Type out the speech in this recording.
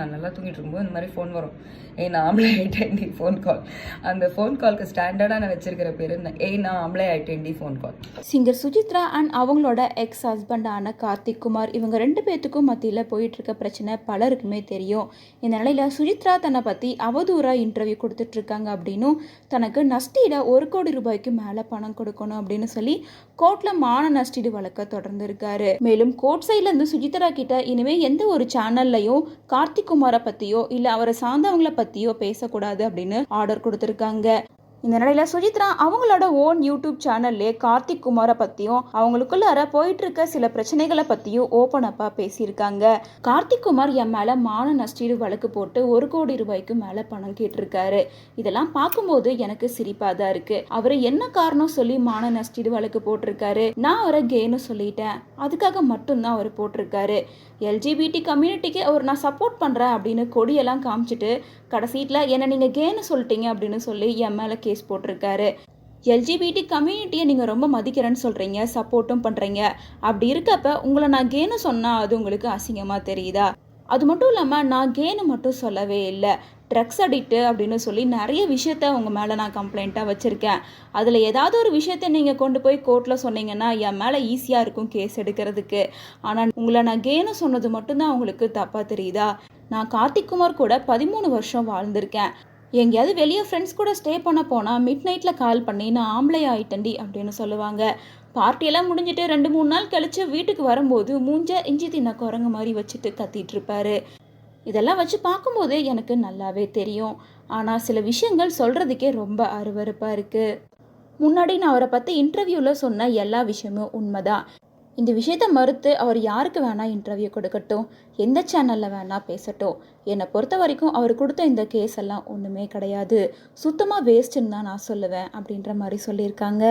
நான் நல்லா தூங்கிட்டு இருக்கும்போது இந்த மாதிரி ஃபோன் வரும். ஏய் நான் ஆம்பளை ஆகிட்டேன்டி ஃபோன் கால். அந்த ஃபோன் கால்க்கு ஸ்டாண்டர்டாக நான் வச்சிருக்கிற பேர் ஏய் நான் ஆம்பளை ஆகிட்டேன்டி phone call. Singer Suchitra and அவங்களோட எக்ஸ் ஹஸ்பண்டான கார்த்திக் குமார் இவங்க 2 பேர்த்துக்கும் மத்தியில் போயிட்டு இருக்க பிரச்சனை பலருக்குமே தெரியும். இந்த நிலையில் சுஜித்ரா தன்னை பற்றி அவதூறாக இன்டர்வியூ கொடுத்துட்ருக்காங்க அப்படின்னும் தனக்கு நஷ்டீட 1 கோடி ரூபாய்க்கு மேலே பணம் கொடுக்கணும் அப்படின்னு சொல்லி கோர்ட்டில் மான நஷ்டீடு வழக்க தொடர்ந்து இருக்காரு. மேலும் கோர்ட் சைட்லேருந்து சுஜித்ரா கிட்ட இனிமேல் எந்த ஒரு சேனல்லையும் கார்த்திக் குமாரை பற்றியோ இல்லை அவரை சார்ந்தவங்களை பற்றியோ பேசக்கூடாது அப்படின்னு ஆர்டர் கொடுத்துருக்காங்க. இந்த நிலையில் சுஜித்ரா அவங்களோட ஓன் யூடியூப் சேனல்லே கார்த்திக் குமாரை பற்றியும் அவங்களுக்குள்ளார போயிட்டு இருக்க சில பிரச்சனைகளை பற்றியும் ஓப்பன் அப்பாக பேசியிருக்காங்க. கார்த்திக் குமார் என் மேலே மான நஷ்டீடு வழக்கு போட்டு 1 கோடி ரூபாய்க்கு மேலே பணம் கேட்டிருக்காரு. இதெல்லாம் பார்க்கும்போது எனக்கு சிரிப்பாக தான் இருக்கு. அவர் என்ன காரணம் சொல்லி மான நஷ்டீடு வழக்கு போட்டிருக்காரு? நான் அவரை கேன்னு சொல்லிட்டேன், அதுக்காக மட்டும்தான் அவர் போட்டிருக்காரு. LGBT கம்யூனிட்டிக்கு அவர் நான் சப்போர்ட் பண்ணுறேன் அப்படின்னு கொடியெல்லாம் காமிச்சிட்டு கடைசீட்டில் என்னை நீங்கள் கேன்னு சொல்லிட்டீங்க அப்படின்னு சொல்லி என் மேலே கேஸ் போட்டிருக்காரு. LGBT கம்யூனிட்டியை நீங்கள் ரொம்ப மதிக்கிறேன்னு சொல்கிறீங்க, சப்போர்ட்டும் பண்ணுறீங்க. அப்படி இருக்கப்ப உங்களை நான் கேன்னு சொன்னால் அது உங்களுக்கு அசிங்கமாக தெரியுதா? அது மட்டும் இல்லாமல் நான் கேன்னு மட்டும் சொல்லவே இல்லை, ட்ரக்ஸ் அடிக்ட்டு அப்படின்னு சொல்லி நிறைய விஷயத்த உங்கள் மேலே நான் கம்ப்ளைண்ட்டாக வச்சுருக்கேன். அதில் ஏதாவது ஒரு விஷயத்த நீங்கள் கொண்டு போய் கோர்ட்டில் சொன்னீங்கன்னா என் மேலே ஈஸியாக இருக்கும் கேஸ் எடுக்கிறதுக்கு. ஆனால் உங்களை நான் கேன்னு சொன்னது மட்டும்தான் உங்களுக்கு தப்பாக தெரியுதா? நான் கார்த்திக் குமார் கூட 13 வருஷம் வாழ்ந்திருக்கேன். எங்கேயாவது வெளியே ஃப்ரெண்ட்ஸ் கூட ஸ்டே பண்ண போனால் மிட் நைட்டில் கால் பண்ணி நான் ஆம்பளை ஆயிட்டண்டி அப்படின்னு சொல்லுவாங்க. பார்ட்டியெல்லாம் முடிஞ்சிட்டு 2-3 நாள் கழித்து வீட்டுக்கு வரும்போது மூஞ்ச இஞ்சி தின்ன குரங்கு மாதிரி வச்சுட்டு கத்திட்டு இருப்பாரு. இதெல்லாம் வச்சு பார்க்கும்போது எனக்கு நல்லாவே தெரியும். ஆனால் சில விஷயங்கள் சொல்கிறதுக்கே ரொம்ப அருவருப்பாக இருக்குது. முன்னாடி நான் அவரை பற்றி இன்டர்வியூவில் சொன்ன எல்லா விஷயமும் உண்மைதான். இந்த விஷயத்தை மறுத்து அவர் யாருக்கு வேணால் இன்டர்வியூ கொடுக்கட்டும், எந்த சேனலில் வேணால் பேசட்டும். என்னை பொறுத்த வரைக்கும் அவர் கொடுத்த இந்த கேஸ் எல்லாம் ஒன்றுமே கிடையாது, சுத்தமாக வேஸ்ட்டுன்னு தான் நான் சொல்லுவேன் அப்படின்ற மாதிரி சொல்லியிருக்காங்க.